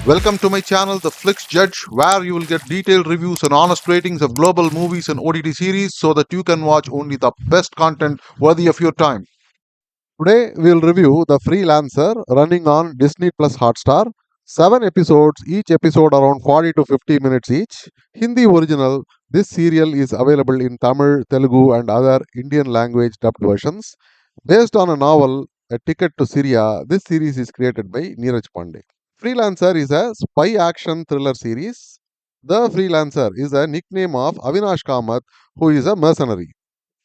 Welcome to my channel, The Flix Judge, where you will get detailed reviews and honest ratings of global movies and OTT series so that you can watch only the best content worthy of your time. Today, we'll review The Freelancer running on Disney Plus Hotstar. 7 episodes, each episode around 40 to 50 minutes each. Hindi original. This serial is available in Tamil, Telugu, and other Indian language dubbed versions. Based on a novel, A Ticket to Syria, this series is created by Neeraj Pandey. Freelancer is a spy action thriller series. The Freelancer is a nickname of Avinash Kamath, who is a mercenary.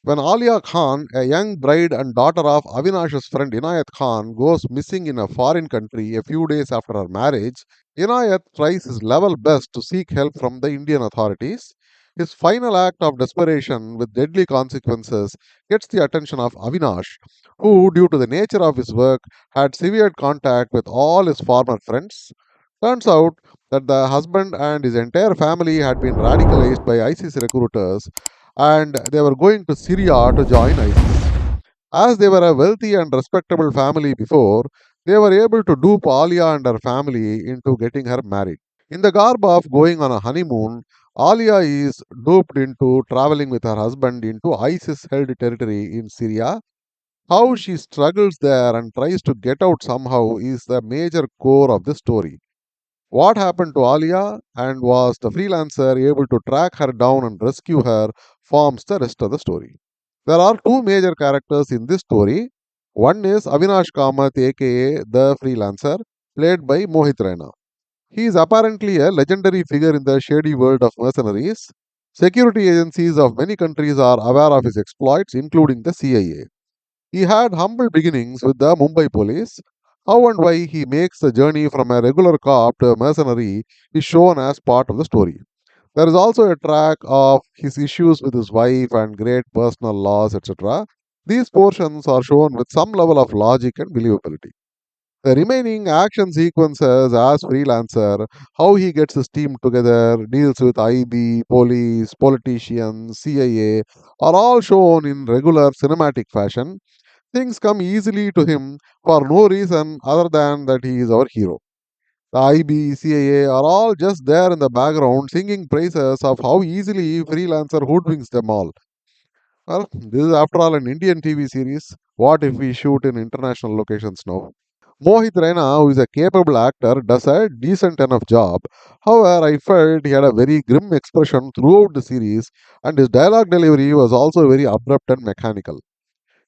When Alia Khan, a young bride and daughter of Avinash's friend Inayat Khan, goes missing in a foreign country a few days after her marriage, Inayat tries his level best to seek help from the Indian authorities. His final act of desperation with deadly consequences gets the attention of Avinash, who, due to the nature of his work, had severed contact with all his former friends. Turns out that the husband and his entire family had been radicalized by ISIS recruiters and they were going to Syria to join ISIS. As they were a wealthy and respectable family before, they were able to dupe Alia and her family into getting her married. In the garb of going on a honeymoon, Alia is duped into traveling with her husband into ISIS held territory in Syria. How she struggles there and tries to get out somehow is the major core of the story. What happened to Alia and was the freelancer able to track her down and rescue her forms the rest of the story. There are two major characters in this story. One is Avinash Kamath aka the freelancer, played by Mohit Raina. He is apparently a legendary figure in the shady world of mercenaries. Security agencies of many countries are aware of his exploits, including the CIA. He had humble beginnings with the Mumbai police. How and why he makes the journey from a regular cop to a mercenary is shown as part of the story. There is also a track of his issues with his wife and great personal loss, etc. These portions are shown with some level of logic and believability. The remaining action sequences as freelancer, how he gets his team together, deals with IB, police, politicians, CIA, are all shown in regular cinematic fashion. Things come easily to him for no reason other than that he is our hero. The IB, CIA are all just there in the background singing praises of how easily freelancer hoodwinks them all. Well, this is after all an Indian TV series. What if we shoot in international locations now? Mohit Raina, who is a capable actor, does a decent enough job. However, I felt he had a very grim expression throughout the series, and his dialogue delivery was also very abrupt and mechanical.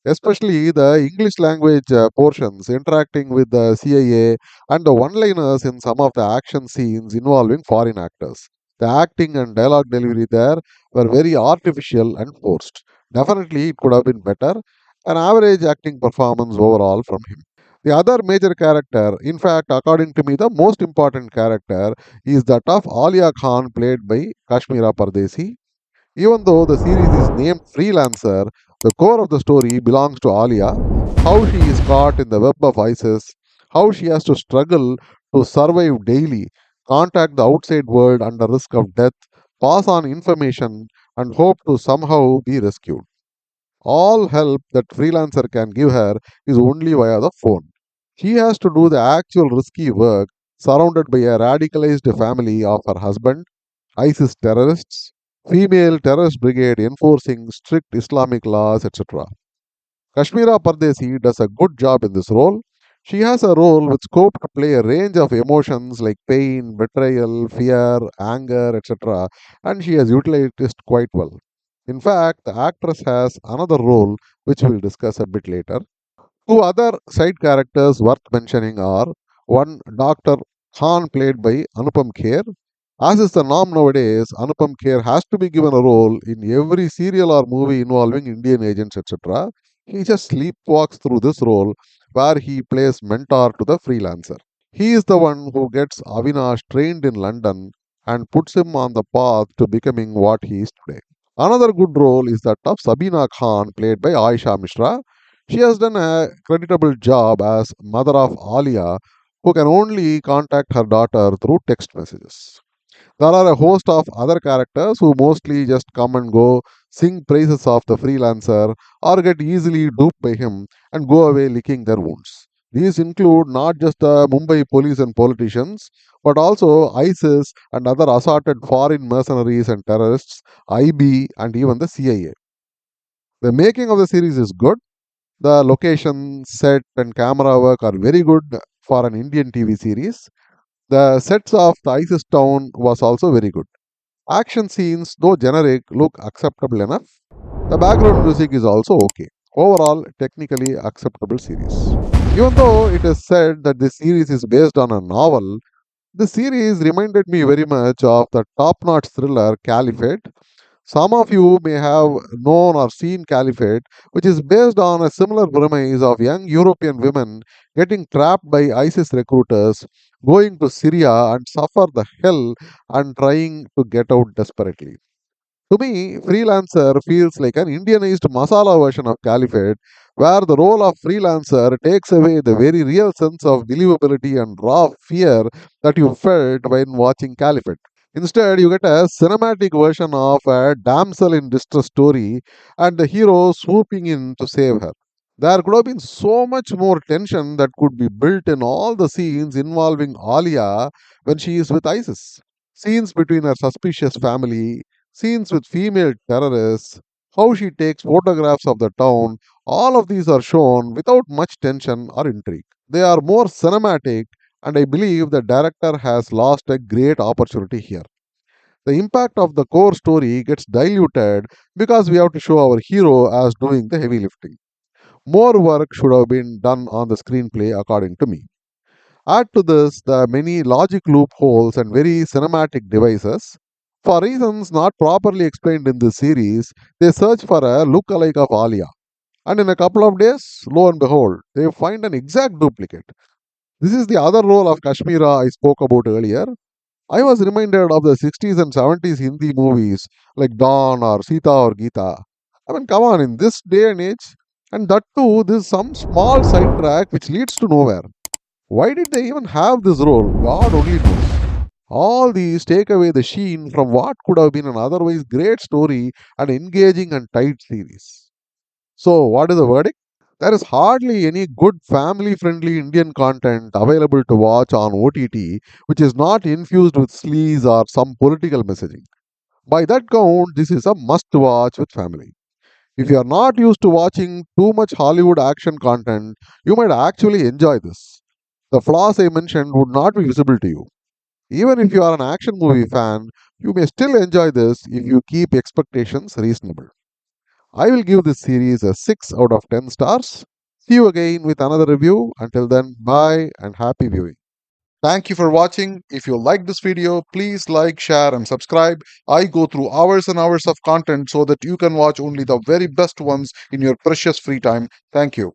Especially the English language portions interacting with the CIA and the one liners in some of the action scenes involving foreign actors. The acting and dialogue delivery there were very artificial and forced. Definitely, it could have been better. An average acting performance overall from him. The other major character, in fact, according to me, the most important character is that of Alia Khan, played by Kashmira Pardesi. Even though the series is named Freelancer, the core of the story belongs to Alia. How she is caught in the web of ISIS, how she has to struggle to survive daily, contact the outside world under risk of death, pass on information, and hope to somehow be rescued. All help that Freelancer can give her is only via the phone. She has to do the actual risky work surrounded by a radicalized family of her husband, ISIS terrorists, female terrorist brigade enforcing strict Islamic laws, etc. Kashmira Pardesi does a good job in this role. She has a role with scope to play a range of emotions like pain, betrayal, fear, anger, etc., and she has utilized it quite well. In fact, the actress has another role which we'll discuss a bit later. Two other side characters worth mentioning are one Dr. Khan played by Anupam Kher. As is the norm nowadays, Anupam Kher has to be given a role in every serial or movie involving Indian agents, etc. He just sleepwalks through this role where he plays mentor to the freelancer. He is the one who gets Avinash trained in London and puts him on the path to becoming what he is today. Another good role is that of Sabina Khan, played by Aisha Mishra. She has done a creditable job as mother of Alia, who can only contact her daughter through text messages. There are a host of other characters who mostly just come and go, sing praises of the freelancer, or get easily duped by him and go away licking their wounds. These include not just the Mumbai police and politicians, but also ISIS and other assorted foreign mercenaries and terrorists, IB, and even the CIA. The making of the series is good. The location, set, and camera work are very good for an Indian TV series. The sets of the ISIS town was also very good. Action scenes, though generic, look acceptable enough. The background music is also okay. Overall, technically acceptable series. Even though it is said that this series is based on a novel, the series reminded me very much of the top notch thriller Caliphate. Some of you may have known or seen Caliphate, which is based on a similar premise of young European women getting trapped by ISIS recruiters, going to Syria and suffer the hell and trying to get out desperately. To me, Freelancer feels like an Indianized masala version of Caliphate, where the role of Freelancer takes away the very real sense of believability and raw fear that you felt when watching Caliphate. Instead, you get a cinematic version of a damsel in distress story and the hero swooping in to save her. There could have been so much more tension that could be built in all the scenes involving Alia when she is with ISIS. Scenes between her suspicious family, scenes with female terrorists, how she takes photographs of the town, all of these are shown without much tension or intrigue. They are more cinematic, and I believe the director has lost a great opportunity here. The impact of the core story gets diluted because we have to show our hero as doing the heavy lifting. More work should have been done on the screenplay, according to me. Add to this the many logic loopholes and very cinematic devices. For reasons not properly explained in this series, they search for a look-alike of Alia. And in a couple of days, lo and behold, they find an exact duplicate. This is the other role of Kashmira I spoke about earlier. I was reminded of the 60s and 70s Hindi movies like Dawn or Sita or Geeta. I mean, come on, in this day and age, and that too, there's some small sidetrack which leads to nowhere. Why did they even have this role? God only knows. All these take away the sheen from what could have been an otherwise great story and engaging and tight series. So, what is the verdict? There is hardly any good family friendly Indian content available to watch on OTT which is not infused with sleaze or some political messaging. By that count, this is a must watch with family. If you are not used to watching too much Hollywood action content, you might actually enjoy this. The flaws I mentioned would not be visible to you. Even if you are an action movie fan, you may still enjoy this if you keep expectations reasonable. I will give this series a 6 out of 10 stars. See you again with another review. Until then, bye and happy viewing. Thank you for watching. If you like this video, please like, share, and subscribe. I go through hours and hours of content so that you can watch only the very best ones in your precious free time. Thank you.